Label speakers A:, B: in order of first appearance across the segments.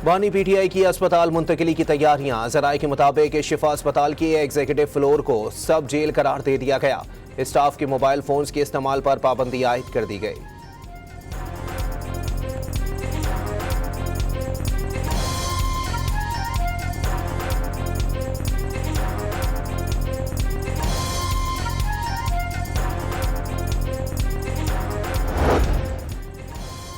A: बानी पीटीआई की अस्पताल मुंतकिली की तैयारियां। जराये के मुताबिक शिफा अस्पताल के एग्जीक्यूटिव फ्लोर को सब जेल करार दे दिया गया। स्टाफ के मोबाइल फोन्स के इस्तेमाल पर पाबंदी आयद कर दी गई।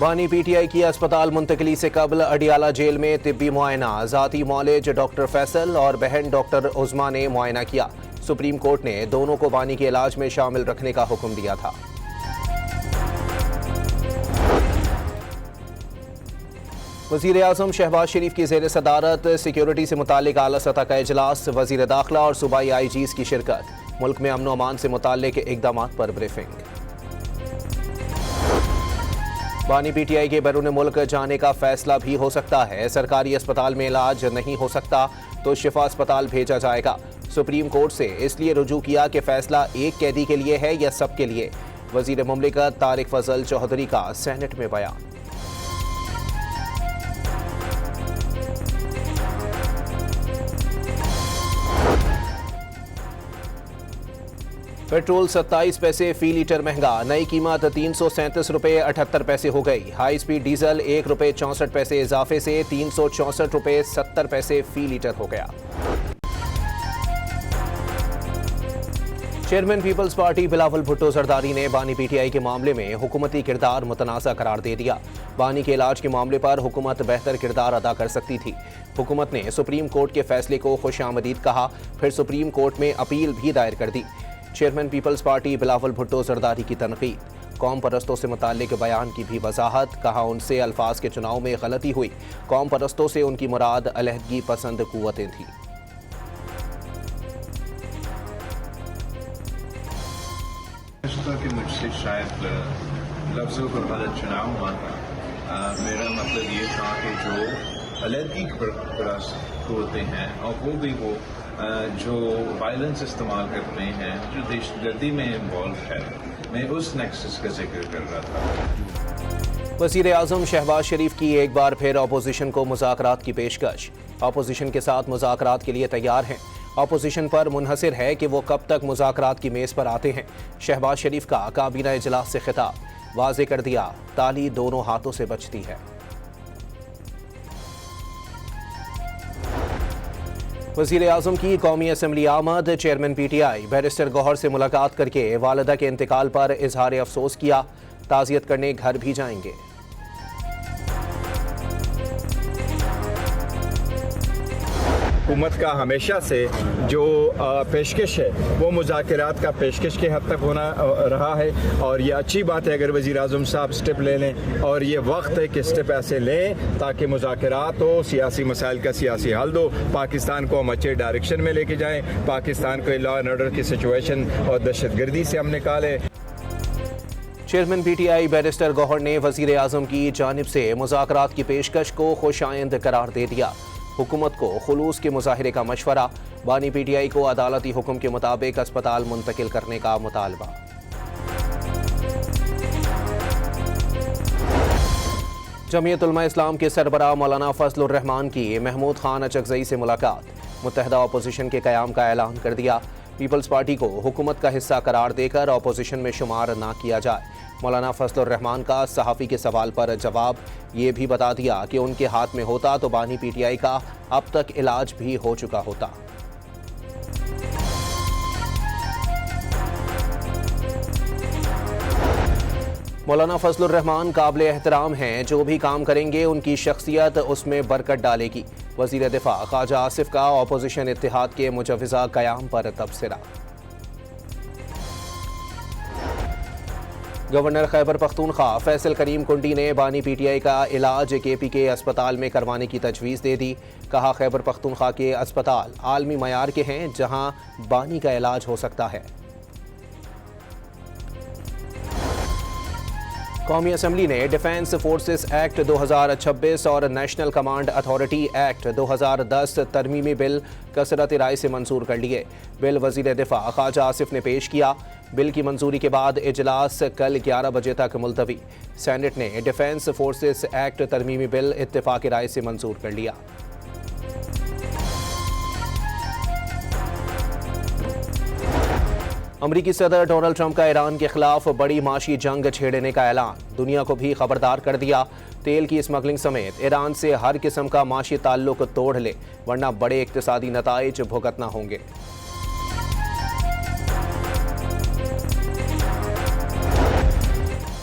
A: बानी पीटीआई की अस्पताल मुंतकिली से कबल अडियाला जेल में तिब्बी मुआयना। जाती मौलेज डॉक्टर फैसल और बहन डॉक्टर उज़मा ने मुआयना किया। सुप्रीम कोर्ट ने दोनों को बानी के इलाज में शामिल रखने का हुक्म दिया था। वज़ीर आज़म शहबाज शरीफ की ज़ेर सदारत सिक्योरिटी से मुतालिक आला सतह का इजलास। वज़ीर दाखिला और सूबाई आईजीज़ की शिरकत। मुल्क में अमन व अमान से मुतालिक इक़दामात पर ब्रीफिंग। बानी पीटीआई के बैरून मुल्क जाने का फैसला भी हो सकता है। सरकारी अस्पताल में इलाज नहीं हो सकता तो शिफा अस्पताल भेजा जाएगा। सुप्रीम कोर्ट से इसलिए रुजू किया कि फैसला एक कैदी के लिए है या सबके लिए। वजीर मुमलिकत तारिक फजल चौधरी का सेनेट में बयान। पेट्रोल 27 पैसे फी लीटर महंगा। नई कीमत 337 रुपये 78 पैसे हो गई। हाई स्पीड डीजल 1 रुपये 64 पैसे इजाफे से 364 रुपये 70 पैसे फी लीटर हो गया। चेयरमैन पीपल्स पार्टी बिलावल भुट्टो जरदारी ने बानी पीटीआई के मामले में हुकूमती किरदार मुतनाज़ा करार दे दिया। बानी के इलाज के मामले पर हुकूमत बेहतर किरदार अदा कर सकती थी। हुकूमत ने सुप्रीम कोर्ट के फैसले को खुशामदीद कहा, फिर सुप्रीम कोर्ट में अपील भी दायर कर दी। चेयरमैन पीपल्स पार्टी बिलावल भुट्टो जरदारी की तनकीद। कौम परस्तों से मुताल्लिक बयान की भी वजाहत। कहा, उनसे अल्फाज के चुनाव में गलती हुई। कौम परस्तों से उनकी मुराद अलहदगी पसंद कुव्वतें थीं।
B: कि मुझसे शायद लफ्ज़ों का गलत चुनाव हुआ था। मेरा मतलब ये था कि जो अलहदगी परस्त होते हैं और वो भी वो जो वायलेंस इस्तेमाल करते हैं, जो दहशतगर्दी में इन्वॉल्व है, मैं उस नेक्सस का जिक्र कर रहा था।
A: वज़ीर आज़म शहबाज शरीफ की एक बार फिर अपोजिशन को मुज़ाकरात की पेशकश। अपोजिशन के साथ मुज़ाकरात के लिए तैयार हैं। अपोजिशन पर मुनहसिर है कि वो कब तक मुज़ाकरात की मेज़ पर आते हैं। शहबाज शरीफ का काबीना इजलास से खिताब। वाज़े कर दिया, ताली दोनों हाथों से बचती है। वज़ीर आज़म की कौमी असम्बली आमद। चेयरमैन पीटीआई बैरिस्टर गौहर से मुलाकात करके वालिदा के इंतकाल पर इजहार अफसोस किया। ताज़ियत करने घर भी जाएंगे।
C: हुकूमत का हमेशा से जो पेशकश है वो मुज़ाकरात का पेशकश के हद तक होना रहा है, और ये अच्छी बात है अगर वज़ीर आज़म साहब स्टेप ले लें, और ये वक्त है कि स्टेप ऐसे लें ताकि मुज़ाकरात हो, सियासी मसाइल का सियासी हल दो, पाकिस्तान को हम अच्छे डायरेक्शन में लेके जाएँ, पाकिस्तान को लॉ एंड ऑर्डर की सिचुएशन और दहशतगर्दी से हम निकालें।
A: चेयरमैन पीटीआई बैरिस्टर गौहर ने वज़ीर आज़म की जानिब से मुज़ाकरात की पेशकश को खुशाइंद करार दे दिया। हुकूमत को खुलूस के मुजाहिरे का मशवरा। बानी पीटीआई को अदालती हुक्म के मुताबिक अस्पताल मुंतकिल करने का मुतालबा। जमीयत उलमा इस्लाम के सरबराह मौलाना फजलुर रहमान की महमूद खान अचकज़ई से मुलाकात। मुत्तहदा अपोजिशन के क़याम का ऐलान कर दिया। पीपल्स पार्टी को हुकूमत का हिस्सा करार देकर अपोजिशन में शुमार ना किया जाए। मौलाना फजलुर रहमान का सहाफ़ी के सवाल पर जवाब। ये भी बता दिया कि उनके हाथ में होता तो बानी पीटीआई का अब तक इलाज भी हो चुका होता। मौलाना फजलुर रहमान काबिल एहतराम हैं। जो भी काम करेंगे उनकी शख्सियत उसमें बरकत डालेगी। वज़ीर दिफा ख्वाजा आसिफ का अपोजिशन इत्तेहाद के मुजव्वज़ा क़याम पर तबसरा। गवर्नर खैबर पख्तूनख्वा फैसल करीम कुंडी ने बानी पीटीआई का इलाज केपी के अस्पताल में करवाने की तजवीज़ दे दी। कहा, खैबर पख्तूनख्वा के अस्पताल आलमी मयार के हैं जहां बानी का इलाज हो सकता है। कौमी असम्बली ने डिफेंस फोर्सेस एक्ट 2026 और नेशनल कमांड अथॉरिटी एक्ट 2010 तरमीमी बिल कसरत राय से मंजूर कर लिए। बिल वजीर दिफा ख्वाजा आसिफ ने पेश किया। बिल की मंजूरी के बाद इजलास कल 11 बजे तक मुलतवी। सेनेट ने डिफेंस फोर्सेस एक्ट तरमीमी बिल इत्तेफाक राय से मंजूर कर लिया। अमरीकी सदर डोनाल्ड ट्रंप का ईरान के खिलाफ बड़ी माशी जंग छेड़ने का ऐलान, दुनिया को भी खबरदार कर दिया। तेल की स्मगलिंग समेत ईरान से हर किस्म का माशी ताल्लुक तोड़ ले, वरना बड़े इक्तिसादी नताइज भुगतना होंगे।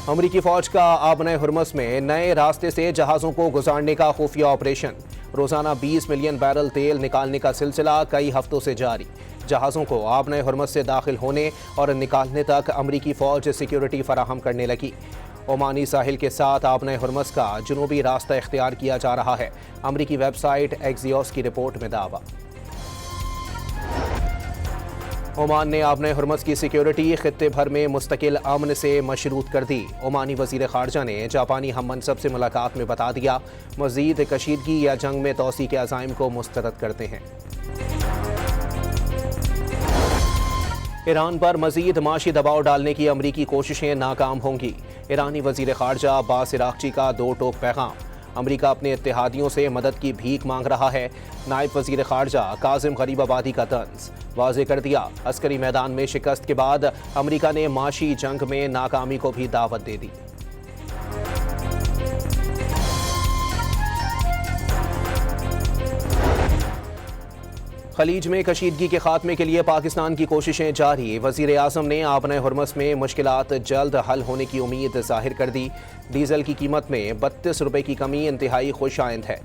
A: अमरीकी फौज का आबने हुर्मस में नए रास्ते से जहाजों को गुजारने का खुफिया ऑपरेशन। रोजाना 20 मिलियन बैरल तेल निकालने का सिलसिला कई हफ्तों से जारी। जहाज़ों को आबने हुर्मस से दाखिल होने और निकालने तक अमरीकी फ़ौज सिक्योरिटी फराहम करने लगी। ओमानी साहिल के साथ आबने हुर्मस का जुनूबी रास्ता इख्तियार किया जा रहा है। अमरीकी वेबसाइट एक्सियोस की रिपोर्ट में दावा। ओमान ने आबने हुर्मस की सिक्योरिटी खित्ते भर में मुस्तकिल अमन से मशरूत कर दी। ओमानी वज़ीर ख़ारजा ने जापानी हम मनसब से मुलाकात में बता दिया, मज़ीद कशीदगी या जंग में तोसी के अज़ाइम को मुस्तरद करते हैं। ईरान पर मज़ीद माशी दबाव डालने की अमरीकी कोशिशें नाकाम होंगी। ईरानी वज़ीर ख़ारजा अब्बास इराक़ची का दो टोक पैगाम। अमरीका अपने इत्तेहादियों से मदद की भीख मांग रहा है। नायब वज़ीर ख़ारजा कासिम गरीबाबादी का तंज़ वाज़े कर दिया, अस्करी मैदान में शिकस्त के बाद अमरीका ने माशी जंग में नाकामी को भी दावत दे दी। खलीज में कशीदगी के खात्मे के लिए पाकिस्तान की कोशिशें जारी। वज़ीर आज़म ने आबने हुर्मस में मुश्किलात जल्द हल होने की उम्मीद जाहिर कर दी। डीजल की कीमत में 32 रुपये की कमी इंतहाई खुश आइंद है।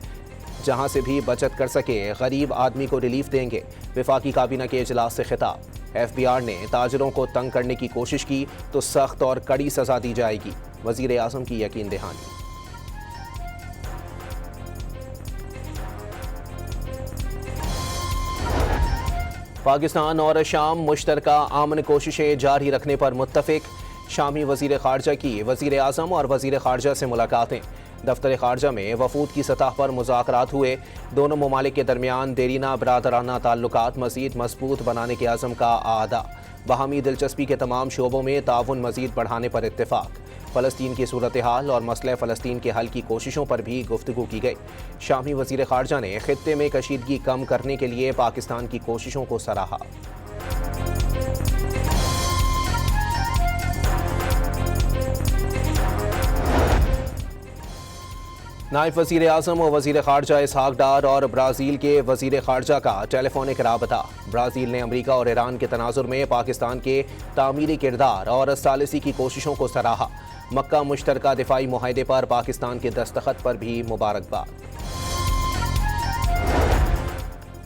A: जहां से भी बचत कर सके गरीब आदमी को रिलीफ देंगे। वफाकी काबीना के इजलास से खिताब। FBR ने ताजरों को तंग करने की कोशिश की तो सख्त और कड़ी सजा दी जाएगी। वज़ीर आज़म की यकीन दहानी। पाकिस्तान और शाम मुश्तरका आमन कोशिशें जारी रखने पर मुत्तफिक। शामी वज़ीर ख़ारजा की वज़ीर आज़म और वज़ीर ख़ारजा से मुलाकातें। दफ्तर ख़ारजा में वफूद की सतह पर मुज़ाकरात हुए। दोनों ममालिक के दरमियान देरीना बरादराना ताल्लुकात मज़ीद मजबूत बनाने के आज़म का आदा। बाहमी दिलचस्पी के तमाम शोबों में ताउन मज़ीद बढ़ाने पर इत्तेफाक। फ़लस्तीन की सूरत हाल और मसले फ़लस्तीन के हल की कोशिशों पर भी गुफ्तगू की गई। शामी वज़ीर ख़ारजा ने खित्ते में कशीदगी कम करने के लिए पाकिस्तान की कोशिशों को सराहा। नायब वज़ीर आज़म और वज़ीर ख़ारजा इसहाक डार और ब्राज़ील के वज़ीर ख़ारजा का टेलीफोनिक राबता। ब्राज़ील ने अमरीका और ईरान के तनाजुर में पाकिस्तान के तामीरी किरदार और सालिसी की कोशिशों को सराहा। मक्का मुश्तरका दिफाई मुआहदे पर पाकिस्तान के दस्तखत पर भी मुबारकबाद।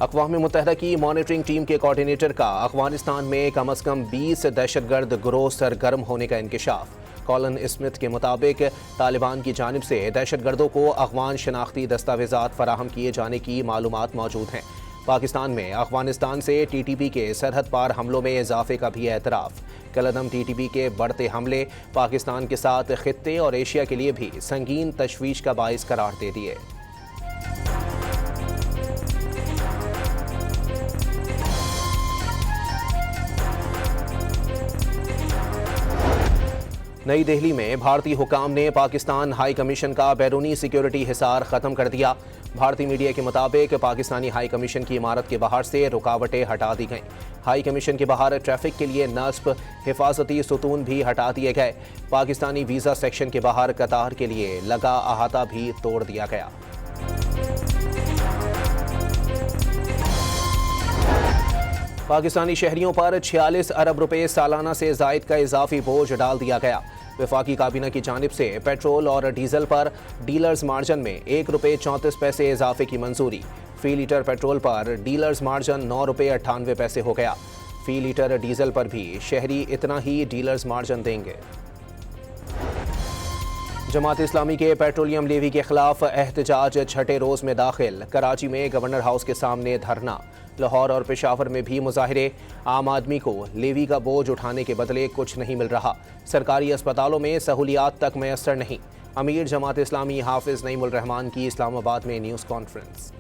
A: अक़वाम मुत्तहिदा की मॉनिटरिंग टीम के कोऑर्डिनेटर का अफ़गानिस्तान में कम अज़ कम 20 दहशतगर्द गिरोह सरगर्म होने का इंकशाफ। कॉलन स्मिथ के मुताबिक तालिबान की जानिब से दहशतगर्दों को अफ़गान शनाख्ती दस्तावेज़ात फराहम किए जाने की मालूमात मौजूद हैं। पाकिस्तान में अफ़गानिस्तान से TTP के सरहद पार हमलों में इजाफे का भी एतराफ़। कलअदम TTP के बढ़ते हमले पाकिस्तान के साथ खित्ते और एशिया के लिए भी संगीन तशवीश का बाइस करार दे दिए। नई दिल्ली में भारतीय हुकाम ने पाकिस्तान हाई कमीशन का बैरूनी सिक्योरिटी हिसार ख़त्म कर दिया। भारतीय मीडिया के मुताबिक पाकिस्तानी हाई कमीशन की इमारत के बाहर से रुकावटें हटा दी गईं। हाई कमीशन के बाहर ट्रैफिक के लिए नस्ब हिफाजती सुतून भी हटा दिए गए। पाकिस्तानी वीज़ा सेक्शन के बाहर कतार के लिए लगा अहाता भी तोड़ दिया गया। पाकिस्तानी शहरियों पर 46 अरब रुपए सालाना से ज़ायद का इजाफी बोझ डाल दिया गया। वफाकी काबीना की जानिब से पेट्रोल और डीजल पर डीलर्स मार्जिन में ₹1.34 इजाफे की मंजूरी। फी लीटर पेट्रोल पर डीलर्स मार्जिन ₹9.98 हो गया। फी लीटर डीजल पर भी शहरी इतना ही डीलर्स मार्जिन देंगे। जमात इस्लामी के पेट्रोलियम लेवी के खिलाफ एहतजाज छठे रोज़ में दाखिल। कराची में गवर्नर हाउस के सामने धरना। लाहौर और पेशावर में भी मुजाहिरे। आम आदमी को लेवी का बोझ उठाने के बदले कुछ नहीं मिल रहा। सरकारी अस्पतालों में सहूलियात तक मैसर नहीं। अमीर जमात इस्लामी हाफिज नईमुल रहमान की इस्लामाबाद में न्यूज़ कॉन्फ्रेंस।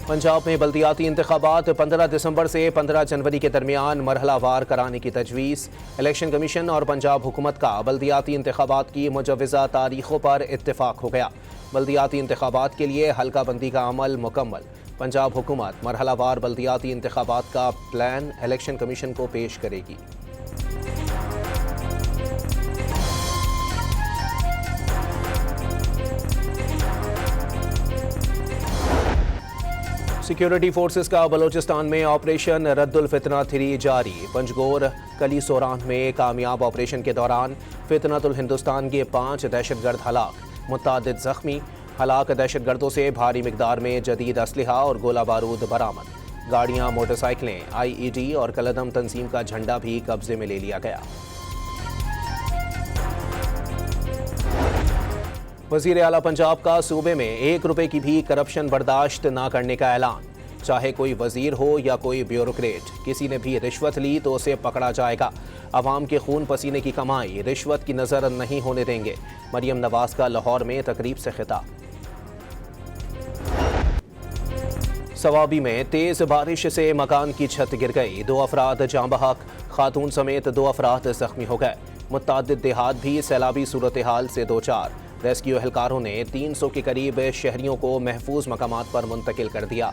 A: पंजाब में बल्दियाती इंतखाबात 15 दिसंबर से 15 जनवरी के दरमियान मरहलावार कराने की तजवीज़। इलेक्शन कमीशन और पंजाब हुकूमत का बल्दियाती इंतखाबात की मुजव्वज़ा तारीखों पर इत्तेफाक हो गया। बल्दियाती इंतखाबात के लिए हल्का बंदी का अमल मुकम्मल। पंजाब हुकूमत मरहलावार बल्दियाती इंतखाबात का प्लान इलेक्शन कमीशन को पेश करेगी। सिक्योरिटी फोर्सेस का बलोचिस्तान में ऑपरेशन रद्दुल फितना 3 जारी। पंजगोर कली सोरान में कामयाब ऑपरेशन के दौरान फितनतुल हिंदुस्तान के 5 दहशतगर्द हलाक, मुतादिद जख्मी। हलाक दहशतगर्दों से भारी मिकदार में जदीद असलहा और गोला बारूद बरामद। गाड़ियां, मोटरसाइकिलें, IED और कलदम तंजीम का झंडा भी कब्जे में ले लिया गया। वज़ीर आला पंजाब का सूबे में 1 रुपए की भी करप्शन बर्दाश्त न करने का ऐलान। चाहे कोई वजीर हो या कोई ब्यूरोक्रेट, किसी ने भी रिश्वत ली तो उसे पकड़ा जाएगा। अवाम के खून पसीने की कमाई रिश्वत की नज़र नहीं होने देंगे। मरियम नवाज का लाहौर में तकरीब से खिताब। सवाबी में तेज बारिश से मकान की छत गिर गई, 2 अफराद जाँ बहक, खातून समेत 2 अफराद जख्मी हो गए। मुत्तादिद देहात भी सैलाबी सूरत हाल से 2-4। रेस्क्यू एहलकारों ने 300 के करीब शहरियों को महफूज मकामात पर मुंतकिल कर दिया।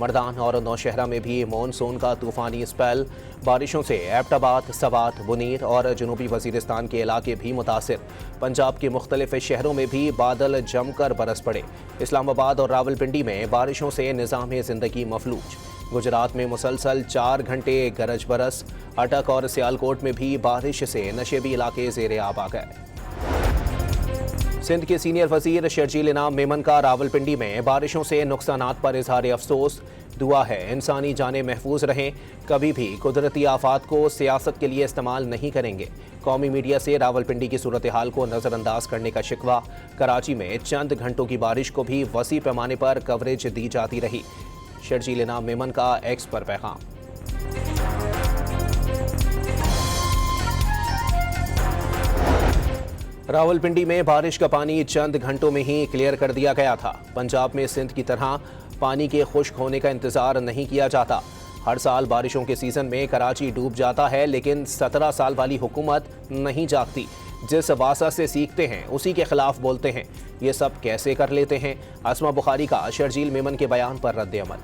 A: मर्दान और नौशहरा में भी मानसून का तूफानी स्पेल। बारिशों से एबटाबाद, सवात, बुनीर और जनूबी वजीरिस्तान के इलाके भी मुतासिर। पंजाब के मुख्तलिफ शहरों में भी बादल जमकर बरस पड़े। इस्लामाबाद और रावलपिंडी में बारिशों से निज़ाम ज़िंदगी मफलूज। गुजरात में मुसलसल 4 घंटे गरज बरस। अटक और सियालकोट में भी बारिश से नशेबी इलाके ज़ेरे आब आ गए। सिंध के सीनियर वजीर शर्जील इनाम मेमन का रावलपिंडी में बारिशों से नुकसानात पर इजहार अफसोस। दुआ है इंसानी जानें महफूज रहें, कभी भी कुदरती आफात को सियासत के लिए इस्तेमाल नहीं करेंगे। कौमी मीडिया से रावलपिंडी की सूरत हाल को नज़रअंदाज करने का शिकवा। कराची में चंद घंटों की बारिश को भी वसी पैमाने पर कवरेज दी जाती रही। शर्जील इनाम मेमन का एक्स पर पैगाम। रावलपिंडी में बारिश का पानी चंद घंटों में ही क्लियर कर दिया गया था। पंजाब में सिंध की तरह पानी के खुश्क होने का इंतजार नहीं किया जाता। हर साल बारिशों के सीजन में कराची डूब जाता है, लेकिन 17 साल वाली हुकूमत नहीं जागती। जिस वासा से सीखते हैं उसी के खिलाफ बोलते हैं। ये सब कैसे कर लेते हैं? अस्मा बुखारी का शर्जील मेमन के बयान पर रद्द अमल।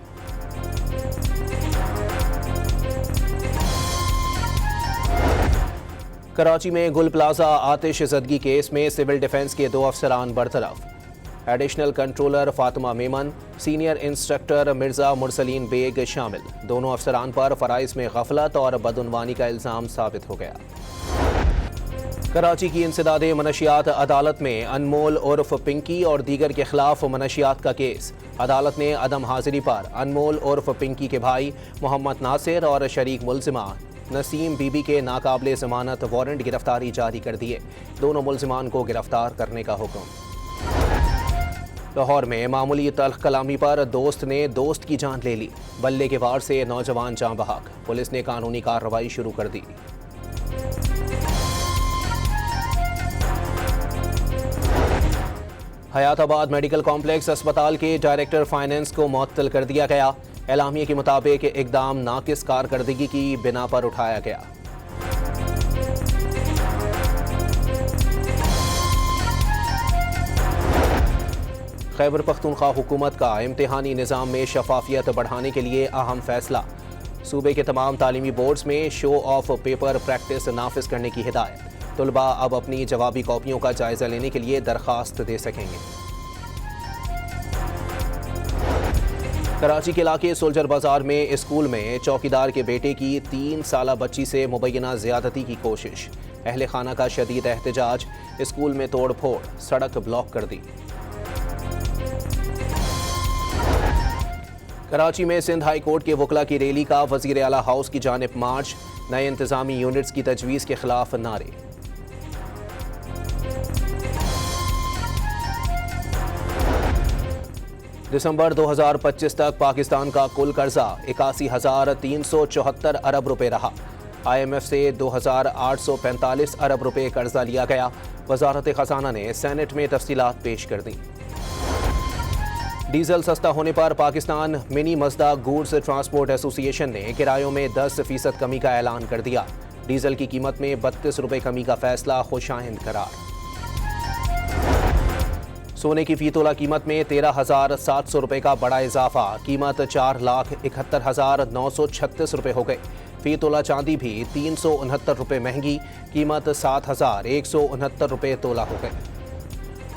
A: कराची में गुल प्लाजा आतिश ज़दगी केस में सिविल डिफेंस के 2 अफसरान बरतरफ। Additional controller Fatima Memon, senior instructor Mirza Mursaleen Baig शामिल। दोनों अफसरान पर फ़राइज़ में गफलत और बदउनवानी का इल्ज़ाम साबित हो गया। कराची की इंसदादे मनशियात अदालत में अनमोल उर्फ पिंकी और दीगर के खिलाफ मनशियात का केस। अदालत ने अदम हाजिरी पर अनमोल उर्फ पिंकी के भाई मोहम्मद नासिर और शरीक मुल्जिमा नसीम बीबी के नाकाबिले ज़मानत वारंट गिरफ्तारी जारी कर दिए। दोनों मुल्जिमान को गिरफ्तार करने का हुक्म। लाहौर में मामूली तल्ख कलामी पर दोस्त ने दोस्त की जान ले ली। बल्ले के वार से नौजवान जाँ बहक। पुलिस ने कानूनी कार्रवाई शुरू कर दी। हयाताबाद मेडिकल कॉम्प्लेक्स अस्पताल के डायरेक्टर फाइनेंस को मुअत्तल कर दिया गया। एलामिया के मुताबिक इकदाम नाकिस कारकर्दगी की बिना पर उठाया गया। खैबर पख्तूनख्वा हुकूमत का इम्तिहानी निज़ाम में शफाफियत बढ़ाने के लिए अहम फैसला। सूबे के तमाम तालीमी बोर्ड्स में शो ऑफ पेपर प्रैक्टिस नाफिज करने की हिदायत। तुलबा अब अपनी जवाबी कॉपियों का जायजा लेने के लिए दरख्वास्त दे सकेंगे। कराची के इलाके सोल्जर बाजार में स्कूल में चौकीदार के बेटे की 3 साला बच्ची से मुबैना ज़्यादती की कोशिश। अहले खाना का शदीद एहतजाज। स्कूल में तोड़ फोड़, सड़क ब्लॉक कर दी। कराची में सिंध हाई कोर्ट के वकला की रैली का वज़ीर आला हाउस की जानिब मार्च। नए इंतजामी यूनिट्स की तजवीज़ के खिलाफ नारे। दिसंबर 2025 तक पाकिस्तान का कुल कर्जा 81,374 अरब रुपए रहा। IMF से 2,845 अरब रुपए कर्जा लिया गया। वजारत खजाना ने सेनेट में तफसीलात पेश कर दी। डीजल सस्ता होने पर Pakistan mini मजदा goods transport association ने किरायों में 10% कमी का ऐलान कर दिया। डीजल की कीमत में 32 रुपये कमी का फैसला खुशाइंद करार। सोने की फी तोला कीमत में 13,700 रुपये का बड़ा इजाफा, कीमत 4,71,936 रुपये हो गई। फी तोला चांदी भी 369 रुपये महंगी, कीमत 7,169 रुपये तोला हो गई।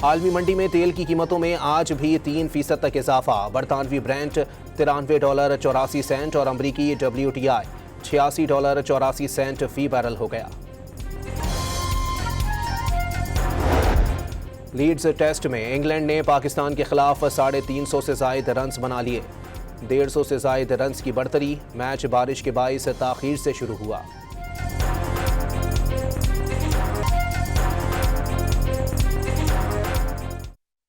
A: आलमी मंडी में तेल की कीमतों में आज भी 3% तक इजाफा। बरतानवी ब्रेंट $93.84 और अमरीकी WTI $86.84 फी बैरल हो गया। लीड्स टेस्ट में इंग्लैंड ने पाकिस्तान के खिलाफ 350 से जायद रन्स बना लिए। 150 से जायद रन्स की बढ़तरी, मैच बारिश के बाइस ताखीर से शुरू हुआ।